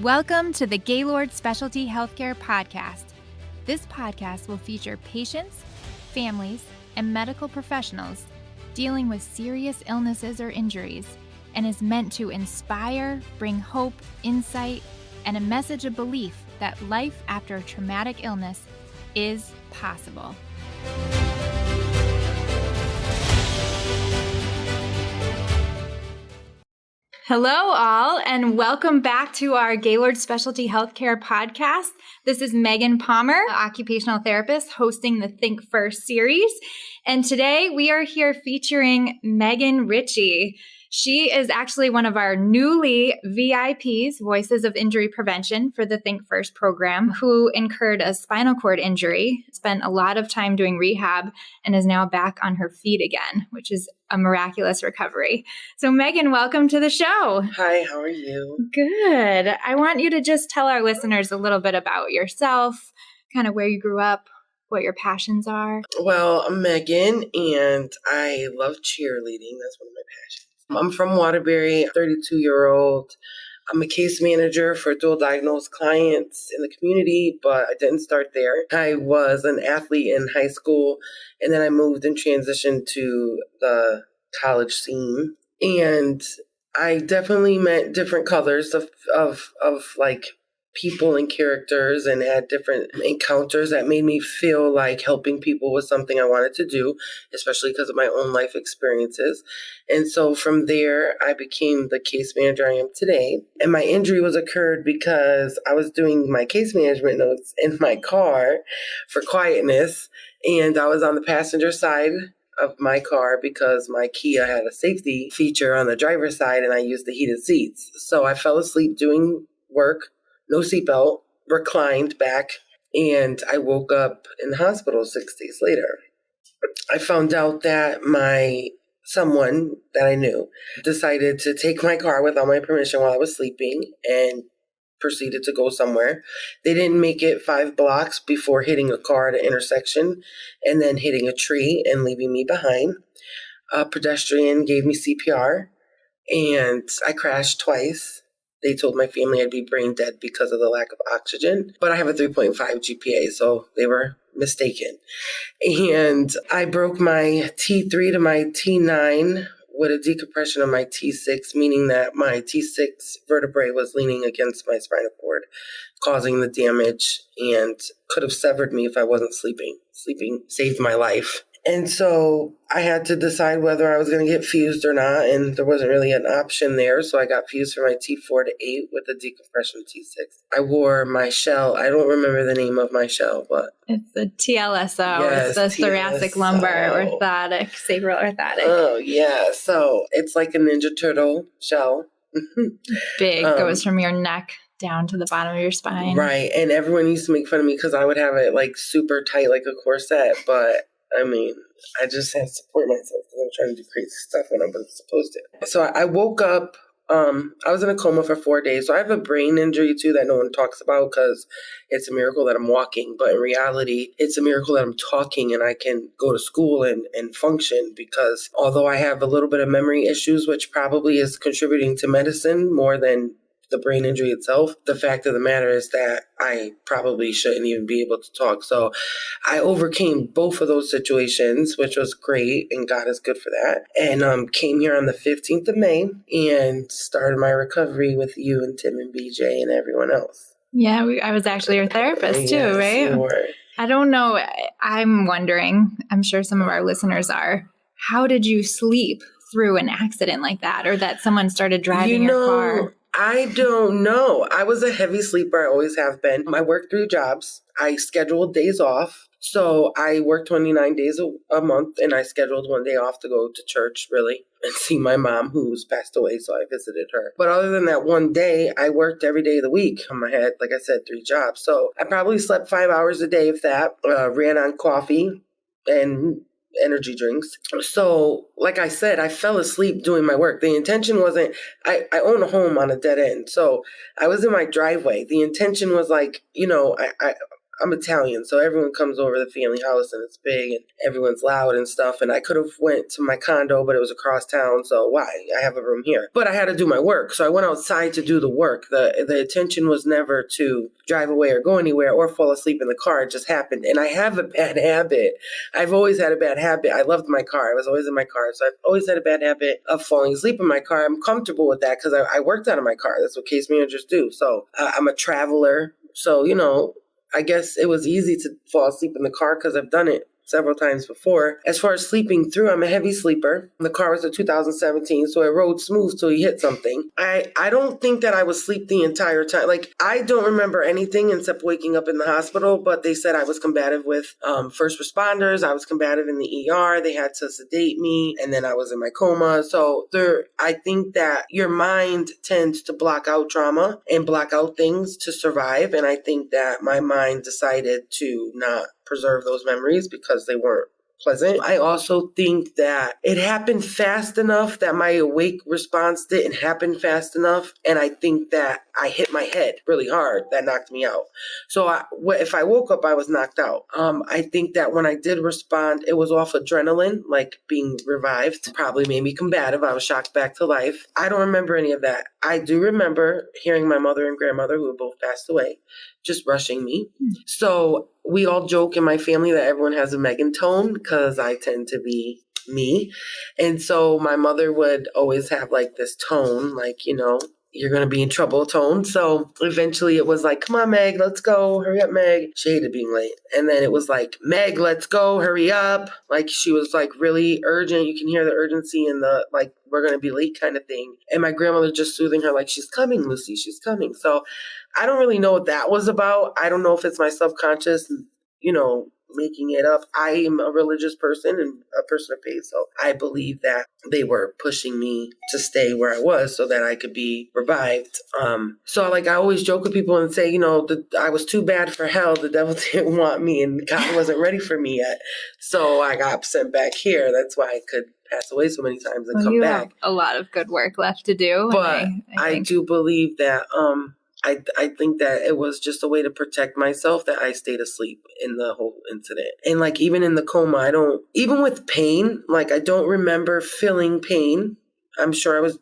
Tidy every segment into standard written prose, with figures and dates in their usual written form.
Welcome to the Gaylord Specialty Healthcare Podcast. This podcast will feature patients, families, and medical professionals dealing with serious illnesses or injuries and is meant to inspire, bring hope, insight, and a message of belief that life after a traumatic illness is possible. Hello, all, and welcome back to our Gaylord Specialty Healthcare Podcast. This is Meagan Palmer, occupational therapist, hosting the Think First series. And today we are here featuring Meagan Ricci. She is actually one of our newly VIPs, Voices of Injury Prevention, for the Think First program, who incurred a spinal cord injury, spent a lot of time doing rehab, and is now back on her feet again, which is a miraculous recovery. So Meagan, welcome to the show. Hi, how are you? Good. I want you to just tell our listeners a little bit about yourself, kind of where you grew up, what your passions are. Well, I'm Meagan, and I love cheerleading. That's one of my passions. I'm from Waterbury, 32-year-old. I'm a case manager for dual diagnosed clients in the community, but I didn't start there. I was an athlete in high school, and then I moved and transitioned to the college scene. And I definitely met different colors of like people and characters, and had different encounters that made me feel like helping people was something I wanted to do, especially because of my own life experiences. And so from there, I became the case manager I am today. And my injury occurred because I was doing my case management notes in my car for quietness, and I was on the passenger side of my car because my Kia had a safety feature on the driver's side, and I used the heated seats. So I fell asleep doing work, no seatbelt, reclined back, and I woke up in the hospital 6 days later. I found out that someone that I knew decided to take my car without my permission while I was sleeping and proceeded to go somewhere. They didn't make it 5 blocks before hitting a car at an intersection and then hitting a tree and leaving me behind. A pedestrian gave me CPR, and I crashed twice. They told my family I'd be brain dead because of the lack of oxygen, but I have a 3.5 GPA, so they were mistaken. And I broke my T3 to my T9 with a decompression of my T6, meaning that my T6 vertebrae was leaning against my spinal cord, causing the damage, and could have severed me if I wasn't sleeping. Sleeping saved my life. And so I had to decide whether I was going to get fused or not, and there wasn't really an option there, so I got fused for my T4 to 8 with a decompression T6. I wore my shell. I don't remember the name of my shell, but It's the TLSO. Yes, it's the thoracic TLSO. lumbar orthotic, sacral orthotic. Oh, yeah. So it's like a Ninja Turtle shell. Big, goes from your neck down to the bottom of your spine. Right, and everyone used to make fun of me because I would have it like super tight like a corset, but I mean, I just had to support myself because I'm trying to do crazy stuff when I wasn't supposed to. So I woke up, I was in a coma for 4 days. So I have a brain injury too that no one talks about because it's a miracle that I'm walking. But in reality, it's a miracle that I'm talking and I can go to school and function, because although I have a little bit of memory issues, which probably is contributing to medicine more than the brain injury itself, the fact of the matter is that I probably shouldn't even be able to talk. So I overcame both of those situations, which was great, and God is good for that. And came here on the 15th of May and started my recovery with you and Tim and BJ and everyone else. Yeah, I was actually your therapist too, Yes, right? you were. I don't know. I'm wondering, I'm sure some of our listeners are, how did you sleep through an accident like that, or that someone started driving your car? I don't know. I was a heavy sleeper. I always have been. I worked 3 jobs. I scheduled days off. So I worked 29 days a month, and I scheduled 1 day off to go to church, really, and see my mom, who's passed away. So I visited her. But other than that 1 day, I worked every day of the week. I had, like I said, 3 jobs. So I probably slept 5 hours a day, if that, ran on coffee and energy drinks. So, like I said, I fell asleep doing my work. The intention wasn't, I own a home on a dead end. So I was in my driveway. The intention was like, I'm Italian, so everyone comes over the family house and it's big and everyone's loud and stuff. And I could have went to my condo, but it was across town. So why? I have a room here. But I had to do my work. So I went outside to do the work. The intention was never to drive away or go anywhere or fall asleep in the car. It just happened. And I have a bad habit. I've always had a bad habit. I loved my car. I was always in my car. So I've always had a bad habit of falling asleep in my car. I'm comfortable with that because I worked out of my car. That's what case managers do. So I'm a traveler. So, I guess it was easy to fall asleep in the car because I've done it several times before. As far as sleeping through, I'm a heavy sleeper. The car was a 2017, so it rode smooth till you hit something. I don't think that I was asleep the entire time. Like, I don't remember anything except waking up in the hospital, but they said I was combative with first responders. I was combative in the ER. They had to sedate me, and then I was in my coma. So I think that your mind tends to block out trauma and block out things to survive, and I think that my mind decided to not preserve those memories because they weren't pleasant. I also think that it happened fast enough that my awake response didn't happen fast enough. And I think that I hit my head really hard. That knocked me out. So if I woke up, I was knocked out. I think that when I did respond, it was off adrenaline, like being revived. Probably made me combative. I was shocked back to life. I don't remember any of that. I do remember hearing my mother and grandmother, who had both passed away, just rushing me. So we all joke in my family that everyone has a Meagan tone because I tend to be me. And so my mother would always have like this tone, like, you're going to be in trouble tone. So eventually it was like, come on, Meg, let's go. Hurry up, Meg. She hated being late. And then it was like, Meg, let's go. Hurry up. Like she was like really urgent. You can hear the urgency and the like, we're going to be late kind of thing. And my grandmother just soothing her like, she's coming, Lucy, she's coming. So I don't really know what that was about. I don't know if it's my subconscious, making it up. I am a religious person and a person of faith. So I believe that they were pushing me to stay where I was so that I could be revived. So I always joke with people and say, I was too bad for hell. The devil didn't want me and God wasn't ready for me yet. So I got sent back here. That's why I could pass away so many times and come back. Have a lot of good work left to do. But I do believe that, I think that it was just a way to protect myself that I stayed asleep in the whole incident. And even in the coma, even with pain, I don't remember feeling pain. I'm sure I was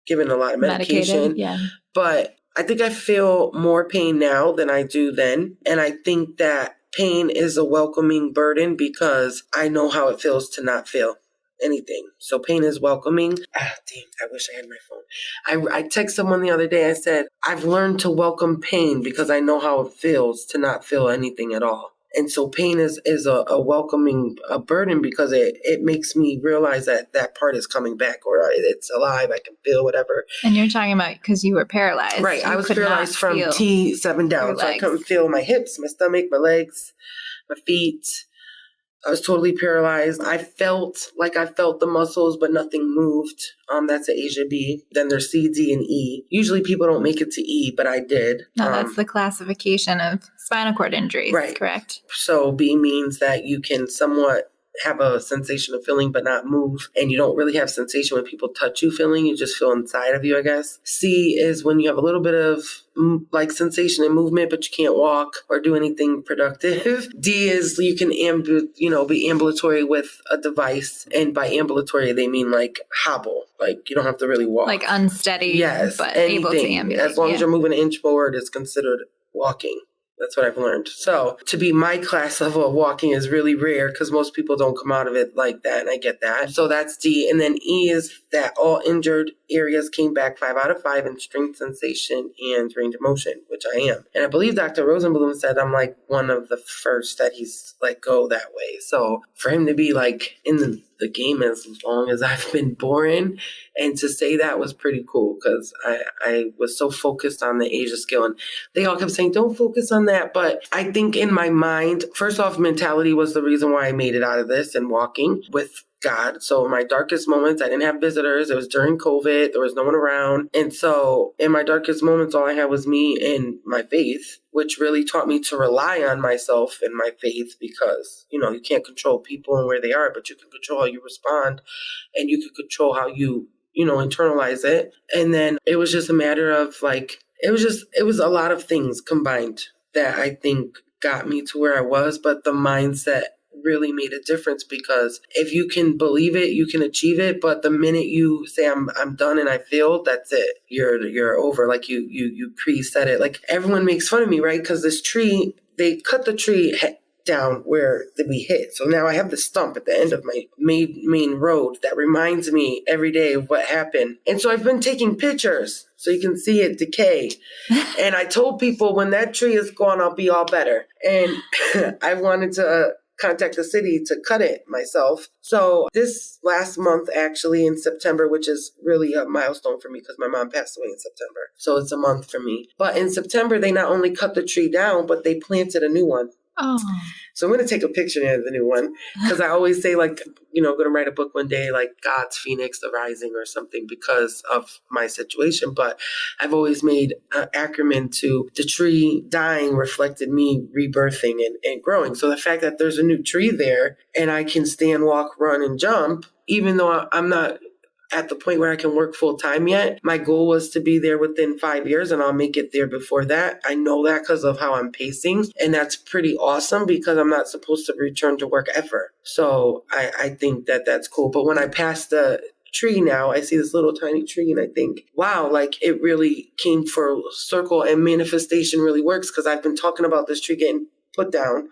given a lot of medication. Yeah. But I think I feel more pain now than I do then. And I think that pain is a welcoming burden because I know how it feels to not feel anything. So pain is welcoming. Damn, I wish I had my phone. I texted someone the other day. I said, I've learned to welcome pain because I know how it feels to not feel anything at all. And so pain is a welcoming burden because it makes me realize that part is coming back or it's alive. I can feel whatever. And you're talking about because you were paralyzed. Right. I was paralyzed from T7 down. So I couldn't feel my hips, my stomach, my legs, my feet. I was totally paralyzed. I felt the muscles, but nothing moved. That's an Asia B. Then there's C, D, and E. Usually people don't make it to E, but I did. No, that's the classification of spinal cord injuries, right. Correct? So B means that you can somewhat have a sensation of feeling but not move. And you don't really have sensation when people touch you feeling. You just feel inside of you, I guess. C is when you have a little bit of sensation and movement, but you can't walk or do anything productive. D is you can be ambulatory with a device. And by ambulatory, they mean hobble. You don't have to really walk. Unsteady, yes, but anything. Able to ambulate. As long as you're moving an inch forward, it's considered walking. That's what I've learned. So to be my class level of walking is really rare because most people don't come out of it like that. And I get that. So that's D. And then E is that all injured areas came back 5 out of 5 in strength, sensation, and range of motion, which I am. And I believe Dr. Rosenblum said I'm one of the first that he's go that way. So for him to be in the game as long as I've been born and to say that was pretty cool because I was so focused on the Asia skill and they all kept saying, don't focus on that. But I think in my mind, first off, mentality was the reason why I made it out of this and walking with God. So in my darkest moments, I didn't have visitors. It was during COVID. There was no one around. And so in my darkest moments, all I had was me and my faith, which really taught me to rely on myself and my faith because, you can't control people and where they are, but you can control how you respond and you can control how you, internalize it. And then it was just a matter of it was a lot of things combined that I think got me to where I was, but the mindset really made a difference, because if you can believe it, you can achieve it. But the minute you say I'm done and I failed, that's it. You're over. Like you pre-set it. Like everyone makes fun of me, right? Because this tree, they cut the tree down where we hit. So now I have the stump at the end of my main road that reminds me every day of what happened. And so I've been taking pictures so you can see it decay. And I told people when that tree is gone, I'll be all better. And I wanted to contact the city to cut it myself. So this last month, actually in September, which is really a milestone for me because my mom passed away in September. So it's a month for me. But in September, they not only cut the tree down, but they planted a new one. Oh. So I'm going to take a picture of the new one, because I always say, like, I'm going to write a book one day, like God's Phoenix, the Rising or something, because of my situation. But I've always made an acronym to the tree dying reflected me rebirthing and growing. So the fact that there's a new tree there and I can stand, walk, run, and jump, even though I'm not at the point where I can work full time yet. My goal was to be there within 5 years, and I'll make it there before that. I know that because of how I'm pacing, and that's pretty awesome because I'm not supposed to return to work ever. So I think that that's cool. But when I pass the tree now, I see this little tiny tree and I think, wow, like it really came full circle, and manifestation really works, because I've been talking about this tree getting put down,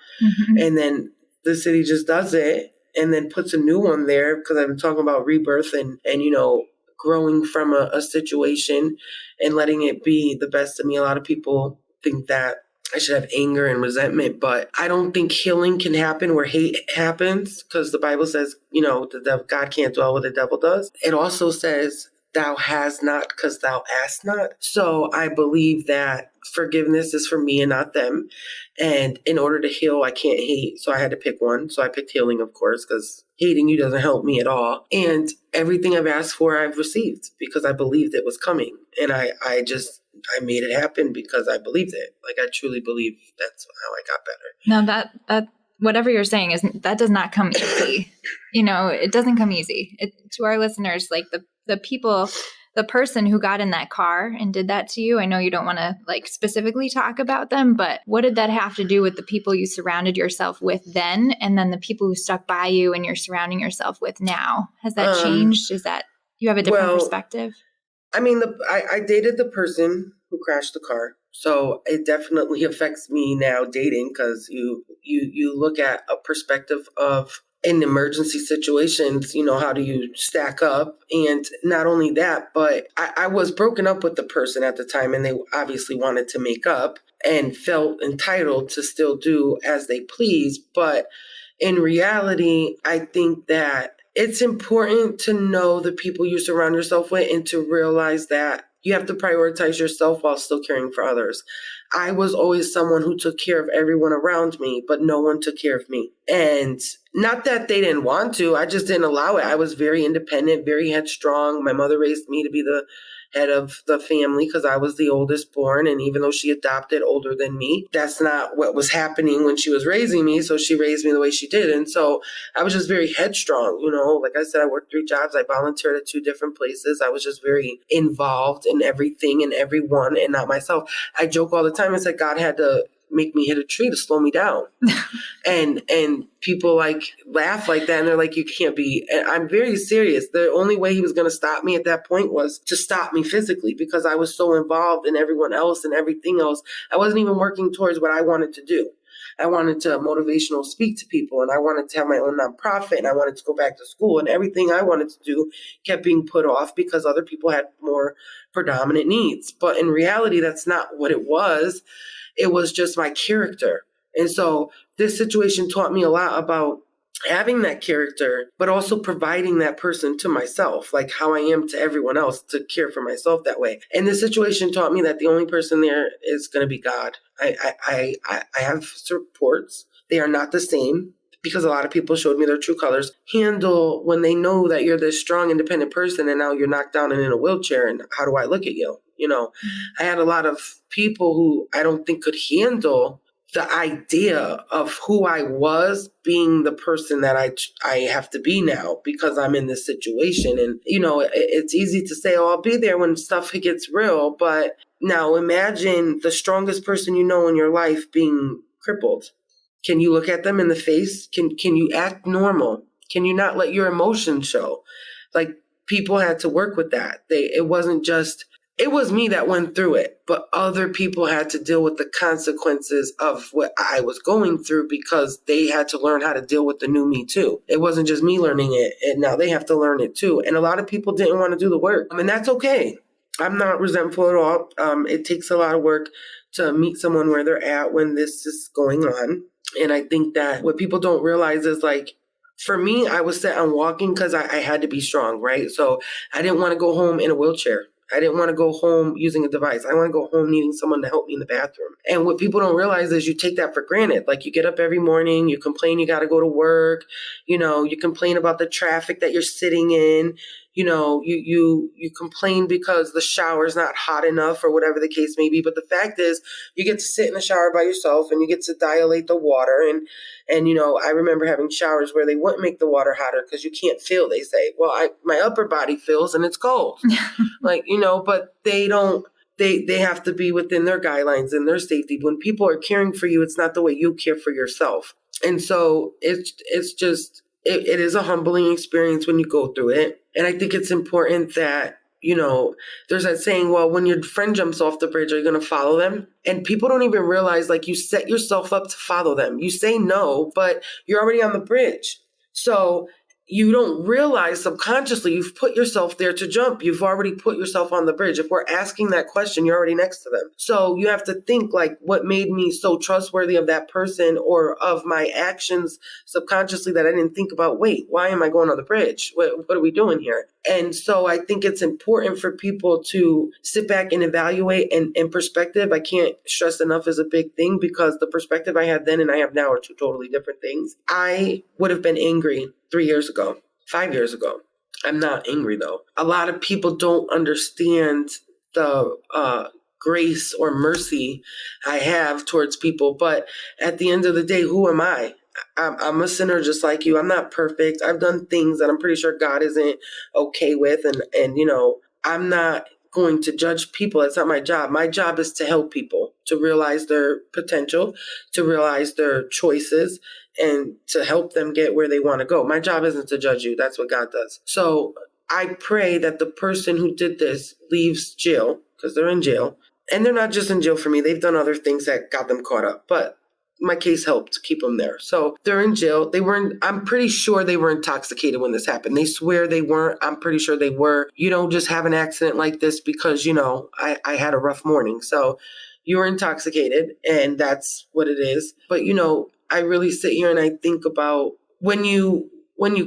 and then the city just does it and then puts a new one there, because I've been talking about rebirth and growing from a situation and letting it be the best of me. A lot of people think that I should have anger and resentment, but I don't think healing can happen where hate happens, because the Bible says, God can't dwell where the devil does. It also says, thou hast not because thou asked not. So I believe that forgiveness is for me and not them. And in order to heal, I can't hate. So I had to pick one. So I picked healing, of course, because hating you doesn't help me at all. And everything I've asked for, I've received, because I believed it was coming. And I made it happen because I believed it. Like, I truly believe that's how I got better. Now that whatever you're saying that does not come easy. It doesn't come easy. To our listeners, like the people, the person who got in that car and did that to you, I know you don't want to like specifically talk about them, but what did that have to do with the people you surrounded yourself with then, and then the people who stuck by you and you're surrounding yourself with now? Has that changed? Is that you have a different perspective? I mean, I dated the person who crashed the car. So it definitely affects me now dating, because you look at a perspective of, in emergency situations, how do you stack up? And not only that, but I was broken up with the person at the time, and they obviously wanted to make up and felt entitled to still do as they please. But in reality, I think that it's important to know the people you surround yourself with and to realize that you have to prioritize yourself while still caring for others. I was always someone who took care of everyone around me, but no one took care of me. And not that they didn't want to, I just didn't allow it. I was very independent, very headstrong. My mother raised me to be the head of the family because I was the oldest born. And even though she adopted older than me, that's not what was happening when she was raising me. So she raised me the way she did. And so I was just very headstrong. Like I said, I worked 3 jobs. I volunteered at 2 different places. I was just very involved in everything and everyone and not myself. I joke all the time. I said God had to make me hit a tree to slow me down. and people like laugh like that, and they're like, you can't be. And I'm very serious. The only way he was going to stop me at that point was to stop me physically, because I was so involved in everyone else and everything else. I wasn't even working towards what I wanted to do. I wanted to motivational speak to people, and I wanted to have my own nonprofit, and I wanted to go back to school, and everything I wanted to do kept being put off because other people had more predominant needs. But in reality, that's not what it was. It was just my character. And so this situation taught me a lot about having that character, but also providing that person to myself, like how I am to everyone else, to care for myself that way. And this situation taught me that the only person there is going to be God. I have supports. They are not the same, because a lot of people showed me their true colors. Handle when they know that you're this strong, independent person, and now you're knocked down and in a wheelchair, and how do I look at you? I had a lot of people who I don't think could handle the idea of who I was being the person that I have to be now because I'm in this situation. And, it's easy to say, oh, I'll be there when stuff gets real. But now imagine the strongest person you know in your life being crippled. Can you look at them in the face? Can you act normal? Can you not let your emotions show? Like, people had to work with that. It wasn't just, it was me that went through it, but other people had to deal with the consequences of what I was going through because they had to learn how to deal with the new me too. It wasn't just me learning it, and now they have to learn it too. And a lot of people didn't want to do the work. And that's okay. I'm not resentful at all. It takes a lot of work to meet someone where they're at when this is going on. And I think that what people don't realize is, like, for me, I was set on walking because I had to be strong, right? So I didn't want to go home in a wheelchair. I didn't want to go home using a device. I want to go home needing someone to help me in the bathroom. And what people don't realize is you take that for granted. Like, you get up every morning, you complain you got to go to work, you complain about the traffic that you're sitting in. You complain because the shower's not hot enough or whatever the case may be. But the fact is, you get to sit in the shower by yourself and you get to dilate the water. And I remember having showers where they wouldn't make the water hotter because you can't feel, they say. Well, my upper body feels and it's cold. But they don't. They have to be within their guidelines and their safety. When people are caring for you, it's not the way you care for yourself. And so it's just, it is a humbling experience when you go through it. And I think it's important that, there's that saying, well, when your friend jumps off the bridge, are you going to follow them? And people don't even realize, like, you set yourself up to follow them. You say no, but you're already on the bridge. So you don't realize subconsciously you've put yourself there to jump. You've already put yourself on the bridge. If we're asking that question, you're already next to them. So you have to think, like, what made me so trustworthy of that person or of my actions subconsciously that I didn't think about, wait, why am I going on the bridge? What are we doing here? And so I think it's important for people to sit back and evaluate, and perspective, I can't stress enough, is a big thing, because the perspective I had then and I have now are two totally different things. I would have been angry 3 years ago, 5 years ago. I'm not angry though. A lot of people don't understand the grace or mercy I have towards people. But at the end of the day, who am I? I'm a sinner just like you. I'm not perfect. I've done things that I'm pretty sure God isn't okay with. And I'm not going to judge people. It's not my job. My job is to help people to realize their potential, to realize their choices, and to help them get where they want to go. My job isn't to judge you. That's what God does. So I pray that the person who did this leaves jail, because they're in jail. And they're not just in jail for me. They've done other things that got them caught up. But my case helped keep them there. So they're in jail. I'm pretty sure they were intoxicated when this happened. They swear they weren't. I'm pretty sure they were. You don't just have an accident like this because, I had a rough morning. So you were intoxicated, and that's what it is. But, I really sit here and I think about when you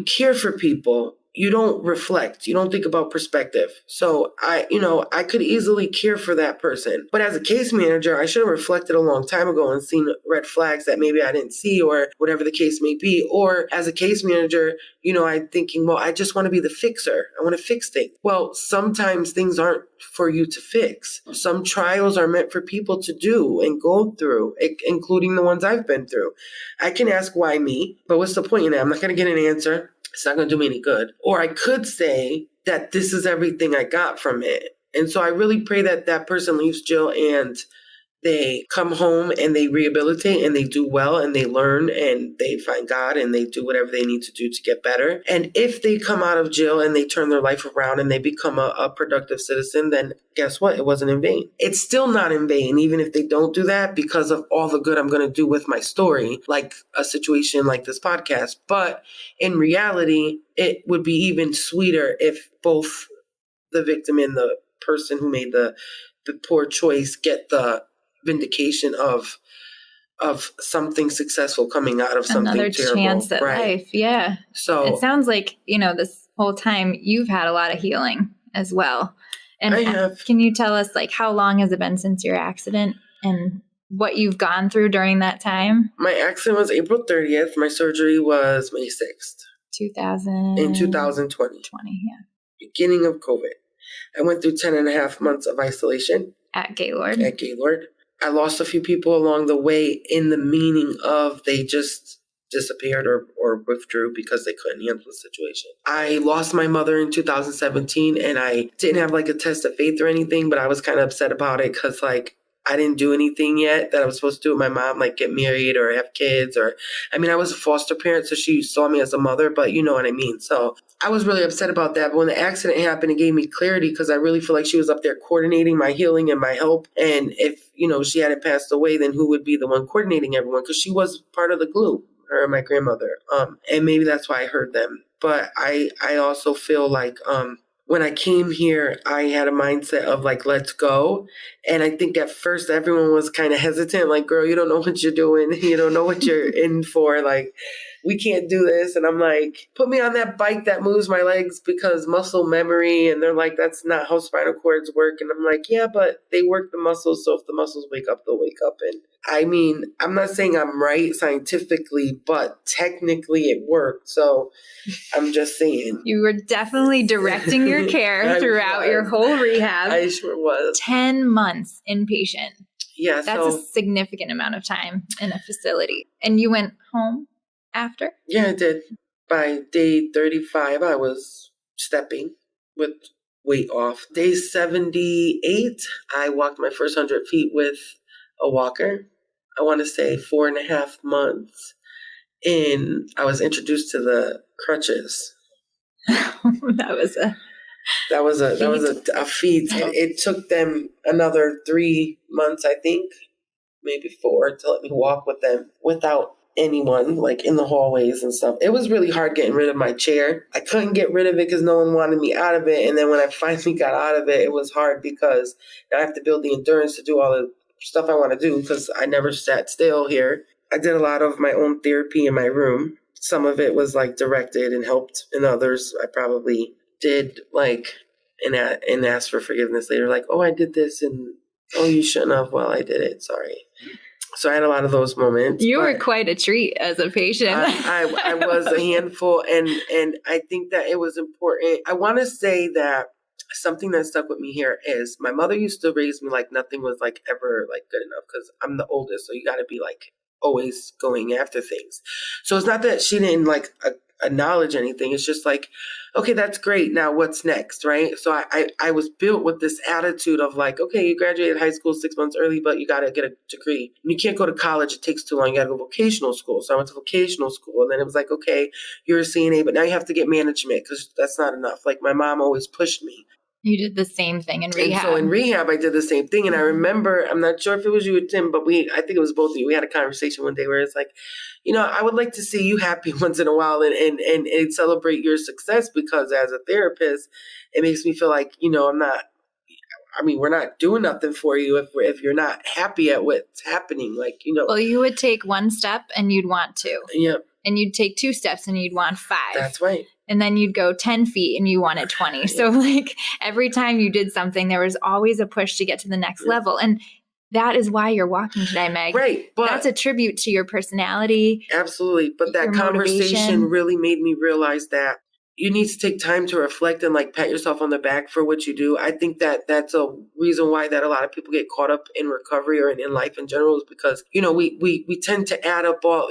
care for people, you don't reflect. You don't think about perspective. So I could easily care for that person. But as a case manager, I should have reflected a long time ago and seen red flags that maybe I didn't see, or whatever the case may be. Or as a case manager, I'm thinking, well, I just want to be the fixer. I want to fix things. Well, sometimes things aren't for you to fix. Some trials are meant for people to do and go through, including the ones I've been through. I can ask why me, but what's the point in that? I'm not going to get an answer. It's not going to do me any good. Or I could say that this is everything I got from it. And so I really pray that that person leaves jail and they come home and they rehabilitate and they do well and they learn and they find God and they do whatever they need to do to get better. And if they come out of jail and they turn their life around and they become a productive citizen, then guess what? It wasn't in vain. It's still not in vain, even if they don't do that, because of all the good I'm going to do with my story, like a situation like this podcast. But in reality, it would be even sweeter if both the victim and the person who made the poor choice get the vindication of something successful coming out of something another terrible. Chance at life. Yeah. So it sounds like, this whole time you've had a lot of healing as well. And I have. Can you tell us, like, how long has it been since your accident and what you've gone through during that time? My accident was April 30th. My surgery was May 6th. In 2020. Yeah. Beginning of COVID. I went through 10 and a half months of isolation. At Gaylord. I lost a few people along the way in the meaning of they just disappeared or withdrew because they couldn't handle the situation. I lost my mother in 2017 and I didn't have like a test of faith or anything, but I was kind of upset about it because like I didn't do anything yet that I was supposed to do with my mom, like get married or have kids I was a foster parent, so she saw me as a mother, but you know what I mean. So I was really upset about that. But when the accident happened, it gave me clarity because I really feel like she was up there coordinating my healing and my help. And if, she hadn't passed away, then who would be the one coordinating everyone? Because she was part of the glue, her and my grandmother. And maybe that's why I heard them. But I also feel like when I came here, I had a mindset of like, let's go. And I think at first everyone was kind of hesitant, like, girl, you don't know what you're doing. You don't know what you're in for. Like, we can't do this. And I'm like, put me on that bike that moves my legs because muscle memory. And they're like, that's not how spinal cords work. And I'm like, yeah, but they work the muscles. So if the muscles wake up, they'll wake up. And I'm not saying I'm right scientifically, but technically it worked. So I'm just saying. You were definitely directing your care throughout your whole rehab. I sure was. 10 months inpatient. Yeah. That's a significant amount of time in a facility. And you went home after? Yeah, I did. By day 35, I was stepping with weight off. Day 78, I walked my first 100 feet with a walker. I want to say 4.5 months. And I was introduced to the crutches. That was a feat. It took them another 3 months, I think, maybe 4, to let me walk with them without anyone, like in the hallways and stuff. It was really hard getting rid of my chair. I couldn't get rid of it because no one wanted me out of it. And then when I finally got out of it, it was hard because I have to build the endurance to do all the stuff I want to do because I never sat still here. I did a lot of my own therapy in my room. Some of it was like directed and helped, and others I probably did like and asked for forgiveness later, like, oh, I did this, and oh, you shouldn't have. Well, I did it. Sorry. So I had a lot of those moments. You were quite a treat as a patient. I was a handful, and I think that it was important. I want to say that something that stuck with me here is my mother used to raise me like nothing was like ever like good enough because I'm the oldest, so you got to be like always going after things. So it's not that she didn't like acknowledge anything. It's just like, okay, that's great. Now what's next, right? So I was built with this attitude of like, okay, you graduated high school 6 months early, but you got to get a degree. And you can't go to college. It takes too long. You got to go vocational school. So I went to vocational school. And then it was like, okay, you're a CNA, but now you have to get management because that's not enough. Like my mom always pushed me. You did the same thing in rehab. And so in rehab, I did the same thing. And I remember, I'm not sure if it was you or Tim, but I think it was both of you. We had a conversation one day where it's like, I would like to see you happy once in a while and celebrate your success because as a therapist, it makes me feel like, we're not doing nothing for you if you're not happy at what's happening. Like, Well, you would take one step and you'd want 2. Yeah. And you'd take 2 steps and you'd want 5. That's right. And then you'd go 10 feet and you wanted 20. So like every time you did something, there was always a push to get to the next level. And that is why you're walking today, Meg. Right. But that's a tribute to your personality. Absolutely. But that conversation really made me realize that you need to take time to reflect and like pat yourself on the back for what you do. I think that that's a reason why that a lot of people get caught up in recovery or in life in general is because, we tend to add up all,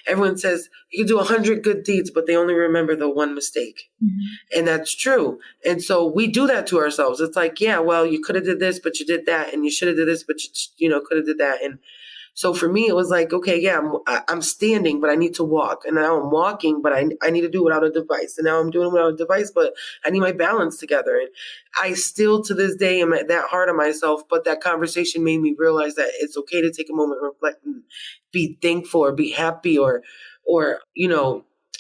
everyone says you can do 100 good deeds, but they only remember the one mistake. Mm-hmm. And that's true. And so we do that to ourselves. It's like, yeah, well, you could have did this, but you did that. And you should have did this, but you could have did that. And so for me, it was like, okay, yeah, I'm standing, but I need to walk. And now I'm walking, but I need to do it without a device. And now I'm doing it without a device, but I need my balance together. And I still, to this day, am that hard on myself. But that conversation made me realize that it's okay to take a moment and reflect and be thankful or be happy or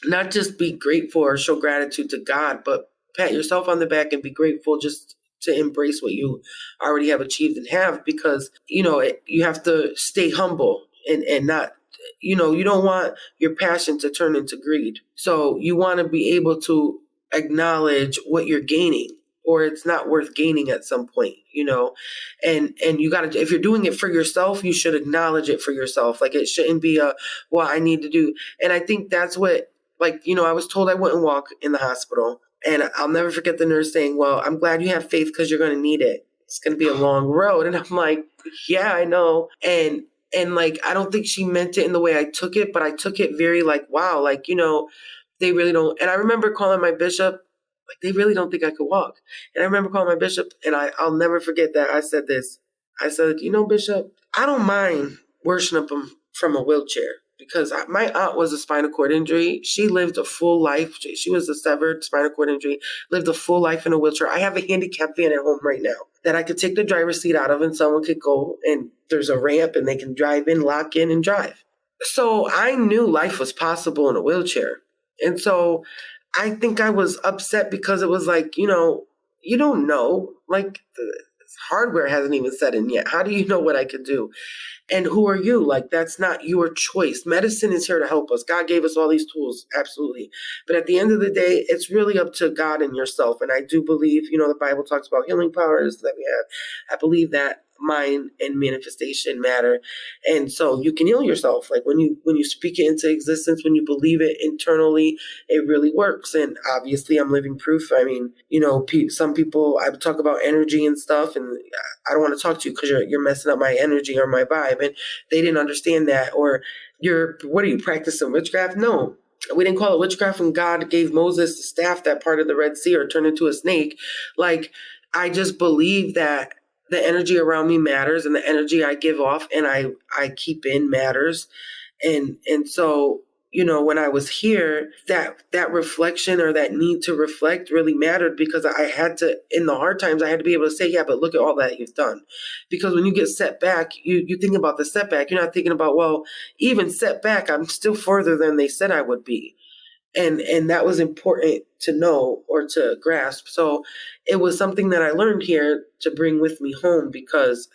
not just be grateful or show gratitude to God, but pat yourself on the back and be grateful just to embrace what you already have achieved and have, because, you have to stay humble and not, you don't want your passion to turn into greed. So you want to be able to acknowledge what you're gaining, or it's not worth gaining at some point, and you got to, if you're doing it for yourself, you should acknowledge it for yourself. Like it shouldn't be I need to do. And I think that's what, I was told I wouldn't walk in the hospital. And I'll never forget the nurse saying, well, I'm glad you have faith because you're going to need it. it's going to be a long road. And I'm like, yeah, I know. And like, I don't think she meant it in the way I took it, but I took it very like, wow, like, they really don't. And I remember calling my bishop, like, they really don't think I could walk. And I remember calling my bishop, and I'll never forget that. I said this. I said, Bishop, I don't mind worshiping him from a wheelchair, because my aunt was a spinal cord injury. She lived a full life. She was a severed spinal cord injury, lived a full life in a wheelchair. I have a handicapped van at home right now that I could take the driver's seat out of, and someone could go, and there's a ramp and they can drive in, lock in, and drive. So I knew life was possible in a wheelchair. And so I think I was upset because it was like, you don't know, like the hardware hasn't even set in yet. How do you know what I could do? And who are you? Like, that's not your choice. Medicine is here to help us. God gave us all these tools. Absolutely. But at the end of the day, it's really up to God and yourself. And I do believe, the Bible talks about healing powers that we have. I believe that mind and manifestation matter. And so you can heal yourself. Like when you speak it into existence, when you believe it internally, it really works. And obviously I'm living proof. I mean, some people, I talk about energy and stuff, and I don't want to talk to you because you're messing up my energy or my vibe. And they didn't understand that. Or what are you practicing witchcraft? No. We didn't call it witchcraft when God gave Moses the staff that part of the Red Sea or turned into a snake. Like, I just believe that the energy around me matters, and the energy I give off and I keep in matters. And so, when I was here, that reflection or that need to reflect really mattered, because I had to, in the hard times, I had to be able to say, yeah, but look at all that you've done. Because when you get set back, you think about the setback. You're not thinking about, well, even set back, I'm still further than they said I would be. And that was important to know or to grasp. So it was something that I learned here to bring with me home, because,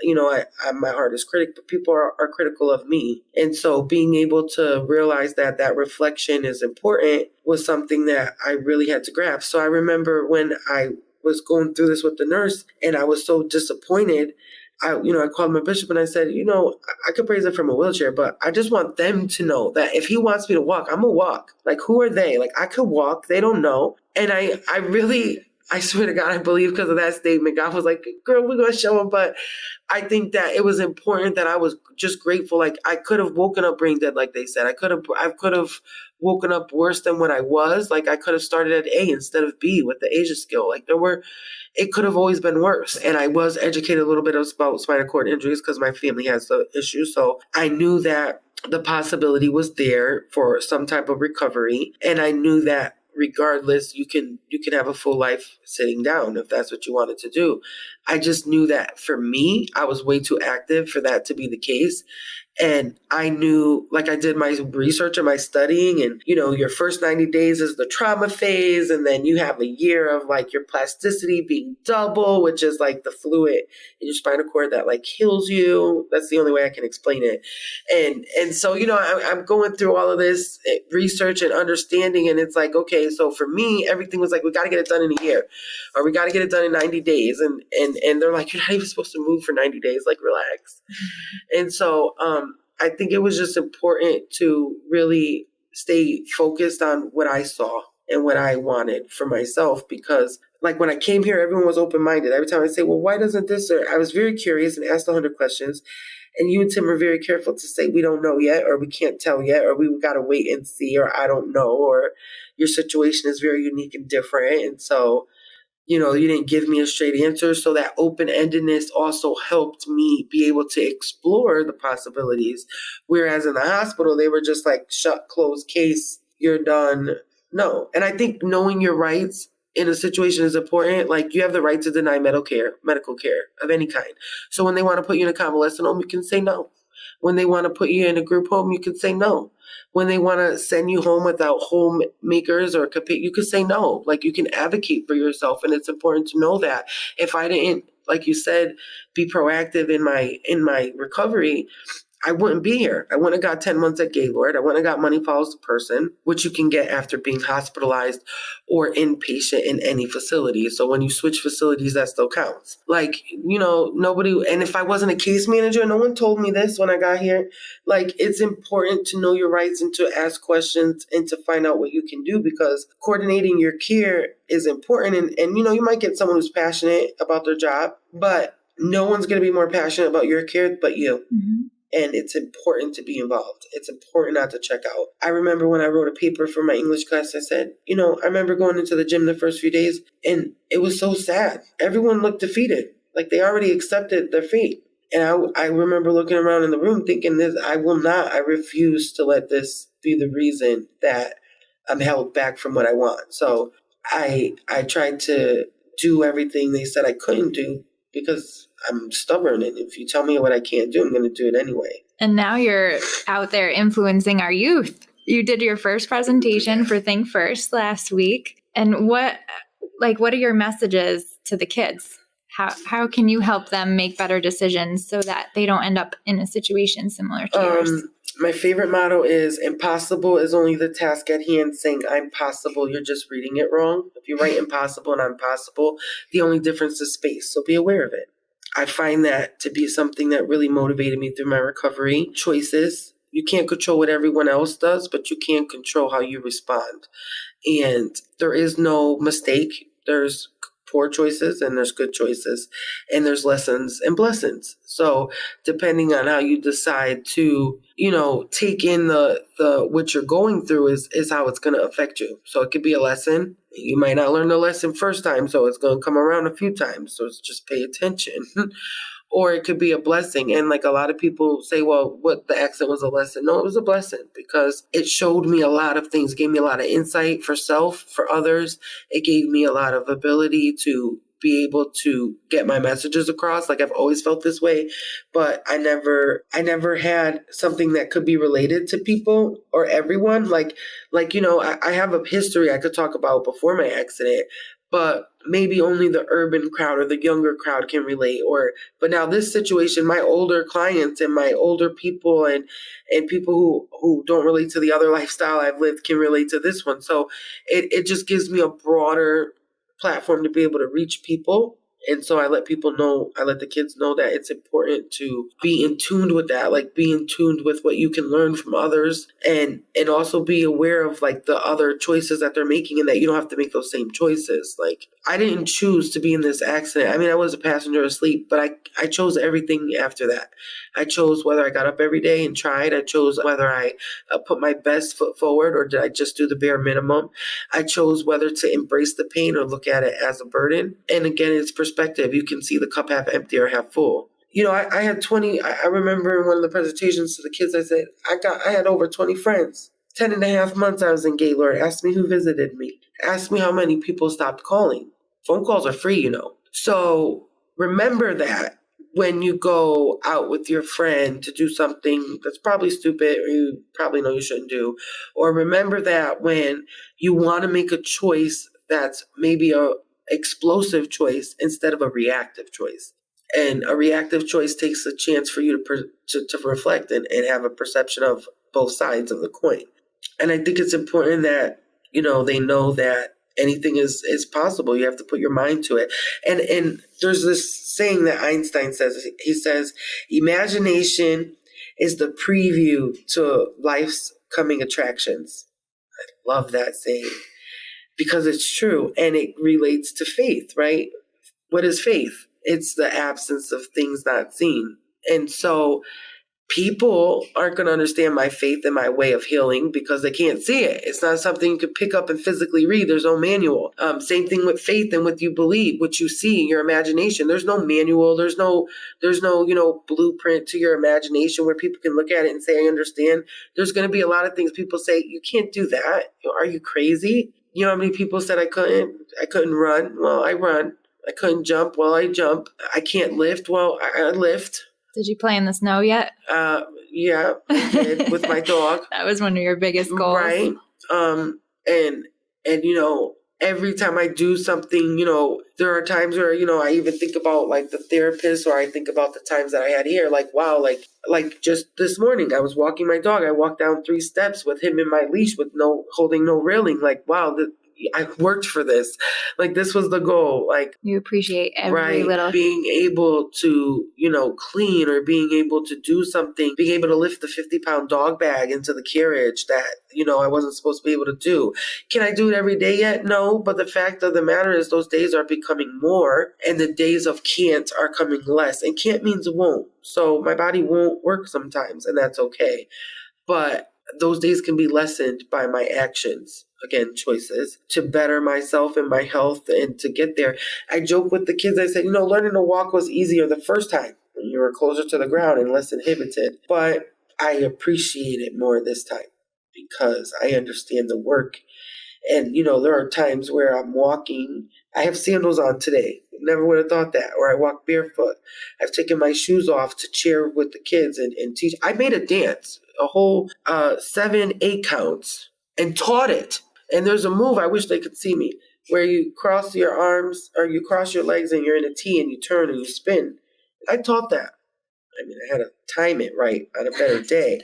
I'm my hardest critic, but people are critical of me. And so being able to realize that reflection is important was something that I really had to grasp. So I remember when I was going through this with the nurse and I was so disappointed, I called my bishop and I said, I could praise him from a wheelchair, but I just want them to know that if he wants me to walk, I'm gonna walk. Like, who are they? Like, I could walk. They don't know. And I swear to God, I believe because of that statement, God was like, girl, we're going to show him. But I think that it was important that I was just grateful. Like, I could have woken up brain dead, like they said. I could have woken up worse than what I was. Like, I could have started at A instead of B with the Asia skill. Like, it could have always been worse. And I was educated a little bit about spinal cord injuries because my family has the issue. So I knew that the possibility was there for some type of recovery. And I knew that regardless, you can have a full life sitting down if that's what you wanted to do. I just knew that for me, I was way too active for that to be the case. And I knew, like, I did my research and my studying, and, your first 90 days is the trauma phase. And then you have a year of like your plasticity being double, which is like the fluid in your spinal cord that like heals you. That's the only way I can explain it. And so, I'm going through all of this research and understanding. And it's like, okay, so for me, everything was like, we got to get it done in a year, or we got to get it done in 90 days. And they're like, you're not even supposed to move for 90 days, like, relax. And so, I think it was just important to really stay focused on what I saw and what I wanted for myself, because like when I came here, everyone was open-minded. Every time I say, well, why doesn't this? Or I was very curious and asked 100 questions. And you and Tim are very careful to say, we don't know yet, or we can't tell yet, or we got to wait and see, or I don't know, or your situation is very unique and different. And so, you didn't give me a straight answer. So that open-endedness also helped me be able to explore the possibilities. Whereas in the hospital, they were just like, shut, close case, you're done. No. And I think knowing your rights in a situation is important. Like, you have the right to deny medical care of any kind. So when they want to put you in a convalescent home, you can say no. When they want to put you in a group home, you can say no. When they want to send you home without homemakers or you could say no. Like, you can advocate for yourself. And it's important to know that if I didn't, like you said, be proactive in my recovery, I wouldn't be here. I wouldn't have got 10 months at Gaylord. I wouldn't have got money follows the person, which you can get after being hospitalized or inpatient in any facility. So when you switch facilities, that still counts. Like, nobody, and if I wasn't a case manager, no one told me this when I got here. Like, it's important to know your rights and to ask questions and to find out what you can do, because coordinating your care is important. And you might get someone who's passionate about their job, but no one's going to be more passionate about your care but you. Mm-hmm. And it's important to be involved. It's important not to check out. I remember when I wrote a paper for my English class, I said, I remember going into the gym the first few days, and it was so sad. Everyone looked defeated, like they already accepted their fate. And I remember looking around in the room thinking, I refuse to let this be the reason that I'm held back from what I want. So I tried to do everything they said I couldn't do because I'm stubborn. And if you tell me what I can't do, I'm going to do it anyway. And now you're out there influencing our youth. You did your first presentation for Think First last week. And what are your messages to the kids? How can you help them make better decisions so that they don't end up in a situation similar to yours? My favorite motto is, impossible is only the task at hand. Saying I'm possible, you're just reading it wrong. If you write impossible and I'm possible, the only difference is space. So be aware of it. I find that to be something that really motivated me through my recovery. Choices. You can't control what everyone else does, but you can control how you respond. And there is no mistake. There's poor choices and there's good choices, and there's lessons and blessings. So depending on how you decide to, take in the what you're going through is how it's going to affect you. So it could be a lesson. You might not learn the lesson first time, so it's going to come around a few times. So it's just pay attention. Or it could be a blessing. And like a lot of people say, well, what, the accident was a lesson? No, it was a blessing because it showed me a lot of things, gave me a lot of insight for self, for others. It gave me a lot of ability to be able to get my messages across. Like I've always felt this way, but I never had something that could be related to people or everyone. I have a history I could talk about before my accident, but maybe only the urban crowd or the younger crowd can relate. But now this situation, my older clients and my older people and people who don't relate to the other lifestyle I've lived can relate to this one. So it just gives me a broader platform to be able to reach people. And so I let the kids know that it's important to be in tune with that, like be in tune with what you can learn from others and also be aware of like the other choices that they're making and that you don't have to make those same choices. Like I didn't choose to be in this accident. I mean, I was a passenger asleep, but I chose everything after that. I chose whether I got up every day and tried. I chose whether I put my best foot forward or did I just do the bare minimum. I chose whether to embrace the pain or look at it as a burden. And again, it's perspective. You can see the cup half empty or half full. I had 20, I remember in one of the presentations to the kids, I said, I had over 20 friends. 10 and a half months I was in Gaylord. Asked me who visited me. Asked me how many people stopped calling. Phone calls are free, So remember that when you go out with your friend to do something that's probably stupid or you probably know you shouldn't do. Or remember that when you want to make a choice that's maybe a explosive choice instead of a reactive choice. And a reactive choice takes a chance for you to reflect and have a perception of both sides of the coin. And I think it's important that, they know that anything is possible. You have to put your mind to it. And there's this saying that Einstein says, he says, imagination is the preview to life's coming attractions. I love that saying because it's true and it relates to faith, right? What is faith? It's the absence of things not seen. And so people aren't going to understand my faith and my way of healing because they can't see it. It's not something you could pick up and physically read. There's no manual. Same thing with faith and what you believe, what you see in your imagination. There's no manual. There's no, blueprint to your imagination where people can look at it and say, I understand. There's going to be a lot of things people say, you can't do that. Are you crazy? You know how many people said I couldn't run? Well, I run. I couldn't jump. Well, I jump. I can't lift. Well, I lift. Did you play in the snow yet? Yeah, I did with my dog. That was one of your biggest goals. Right. And every time I do something, there are times where, I even think about like the therapist or I think about the times that I had here, like, wow, like just this morning, I was walking my dog. I walked down 3 steps with him in my leash with holding no railing. Like, wow, I worked for this. Like, this was the goal. Like, you appreciate every little being able to, clean or being able to do something, being able to lift the 50-pound dog bag into the carriage that, I wasn't supposed to be able to do. Can I do it every day yet? No. But the fact of the matter is those days are becoming more and the days of can't are coming less. And can't means won't. So my body won't work sometimes, and that's okay. But those days can be lessened by my actions, again, choices, to better myself and my health and to get there. I joke with the kids, I said, learning to walk was easier the first time when you were closer to the ground and less inhibited. But I appreciate it more this time because I understand the work. And, there are times where I'm walking. I have sandals on today. Never would have thought that. Or I walk barefoot. I've taken my shoes off to cheer with the kids and teach. I made a dance, a whole 7-8 counts, and taught it. And there's a move, I wish they could see me, where you cross your arms or you cross your legs and you're in a T and you turn and you spin. I taught that. I mean, I had to time it right on a better day.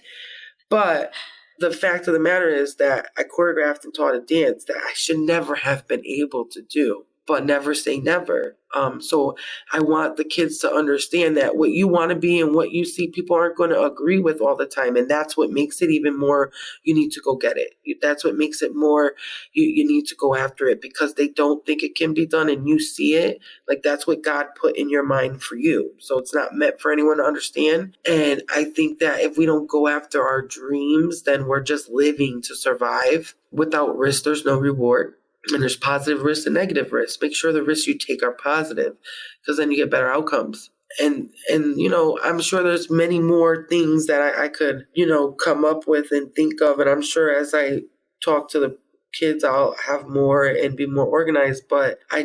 But the fact of the matter is that I choreographed and taught a dance that I should never have been able to do, but never say never. So I want the kids to understand that what you want to be and what you see people aren't going to agree with all the time. And that's what makes it even more, you need to go get it. That's what makes it more, you need to go after it because they don't think it can be done and you see it. Like that's what God put in your mind for you. So it's not meant for anyone to understand. And I think that if we don't go after our dreams, then we're just living to survive. Without risk, there's no reward. And there's positive risks and negative risks. Make sure the risks you take are positive because then you get better outcomes. And I'm sure there's many more things that I could, come up with and think of. And I'm sure as I talk to the kids, I'll have more and be more organized. But I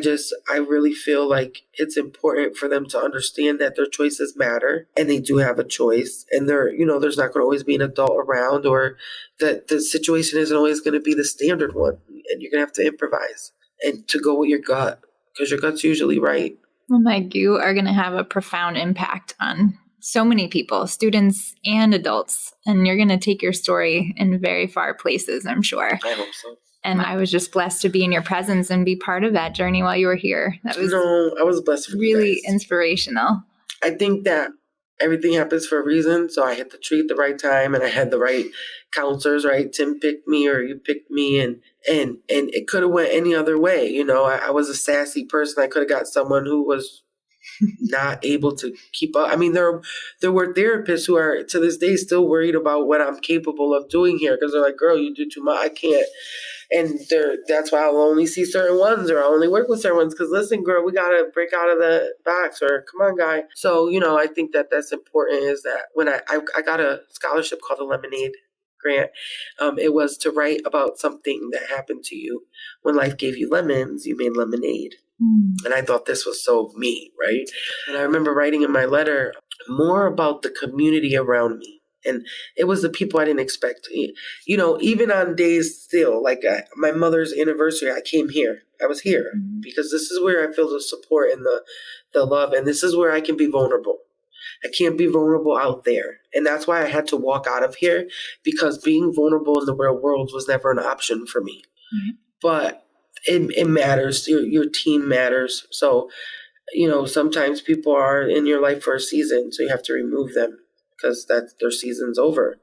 really feel like it's important for them to understand that their choices matter and they do have a choice. And there's not going to always be an adult around or that the situation isn't always going to be the standard one. And you're going to have to improvise and to go with your gut because your gut's usually right. Well, Meg, you are going to have a profound impact on so many people, students and adults. And you're going to take your story in very far places, I'm sure. I hope so. And I was just blessed to be in your presence and be part of that journey while you were here. That was I was blessed for really inspirational. I think that everything happens for a reason. So I hit the tree at the right time and I had the right counselors, right? Tim picked me or you picked me and it could have went any other way. I was a sassy person. I could have got someone who was not able to keep up. I mean, there were therapists who are to this day still worried about what I'm capable of doing here because they're like, girl, you do too much. I can't. And that's why I'll only see certain ones or I'll only work with certain ones because listen, girl, we got to break out of the box or come on, guy. So, I think that that's important is that when I got a scholarship called the Lemonade Grant, it was to write about something that happened to you. When life gave you lemons, you made lemonade. And I thought this was so me, right? And I remember writing in my letter more about the community around me. And it was the people I didn't expect. Even on days still, like my mother's anniversary, I came here. I was here because this is where I feel the support and the love. And this is where I can be vulnerable. I can't be vulnerable out there. And that's why I had to walk out of here because being vulnerable in the real world was never an option for me. But it matters. Your team matters. So, sometimes people are in your life for a season. So you have to remove them. Because their season's over.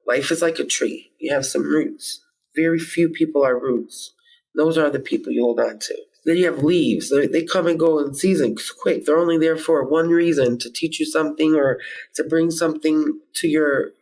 Life is like a tree. You have some roots. Very few people are roots. Those are the people you hold on to. Then you have leaves. They come and go in seasons quick. They're only there for one reason, to teach you something or to bring something to your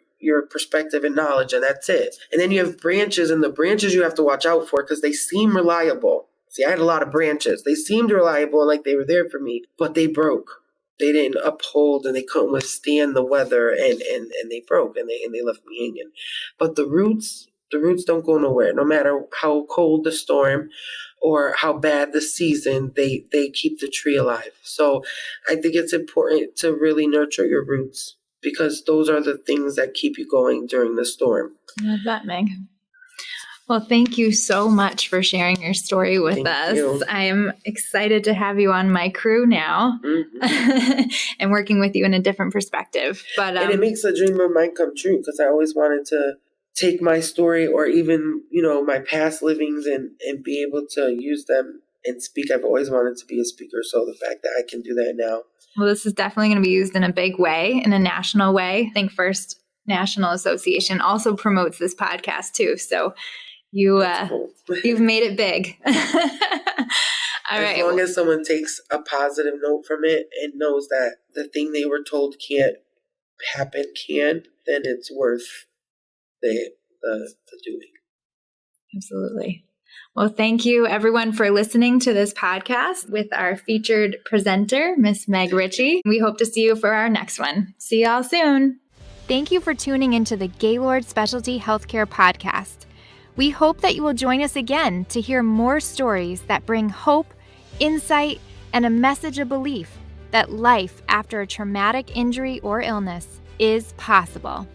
perspective and knowledge, and that's it. And then you have branches, and the branches you have to watch out for because they seem reliable. See, I had a lot of branches. They seemed reliable, like they were there for me, but they broke. They didn't uphold and they couldn't withstand the weather and they broke and they left me hanging. But the roots don't go nowhere. No matter how cold the storm or how bad the season, they keep the tree alive. So I think it's important to really nurture your roots because those are the things that keep you going during the storm. I love that, Meg. Well, thank you so much for sharing your story with us. You. I am excited to have you on my crew now and working with you in a different perspective. But and it makes a dream of mine come true because I always wanted to take my story or even, my past livings and be able to use them and speak. I've always wanted to be a speaker. So the fact that I can do that now. Well, this is definitely going to be used in a big way, in a national way. Think First National Association also promotes this podcast too. So you've made it big. All right. As long as someone takes a positive note from it and knows that the thing they were told can't happen can, then it's worth the doing. Absolutely. Well, thank you everyone for listening to this podcast with our featured presenter, Miss Meg Ricci. We hope to see you for our next one. See y'all soon. Thank you for tuning into the Gaylord Specialty Healthcare Podcast. We hope that you will join us again to hear more stories that bring hope, insight, and a message of belief that life after a traumatic injury or illness is possible.